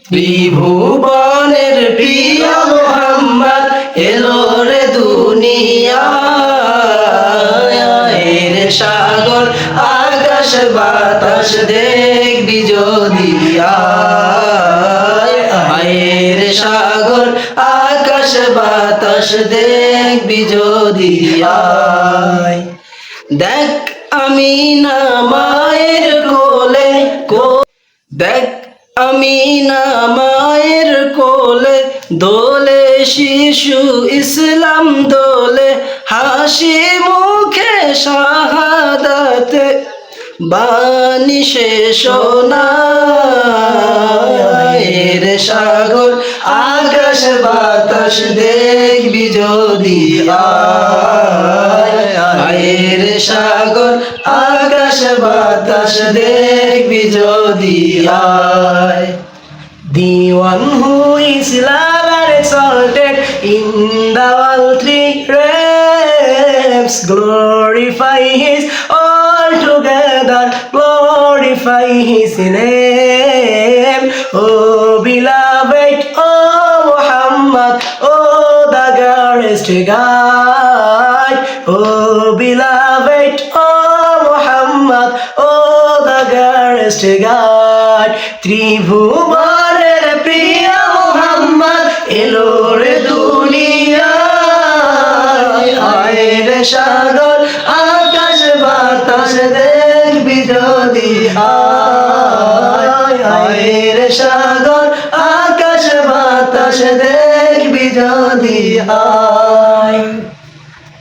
ত্রিভুবনের প্রিয় মোহাম্মদ এলো রে দুনিয়ায় রে সাগর আকাশ বাতাস দেখবি যদি আয় রে সাগর আকাশ বাতাস দেখবি যদি আয় দেখ আমি না মায়ের কোলে দেখ আমি না মায়ের কোলে দোলে শিশু ইসলাম দোলে হাসি মুখে শাহাদাতে বাণী শেষ রে সাগর আকাশ বাতাস দেখবি যদি আয় রে সাগর আকাশ বাতাস দেখবি যদি আয় The one who is loved and exalted in the all three realms, glorify his all together, glorify his name. Oh beloved, oh Muhammad, oh the greatest guide. Oh beloved, oh Muhammad, oh the greatest guide. ত্রিভুবনের প্রিয় মোহাম্মদ এলো রে দুনিয়ায় আয় রে সাগর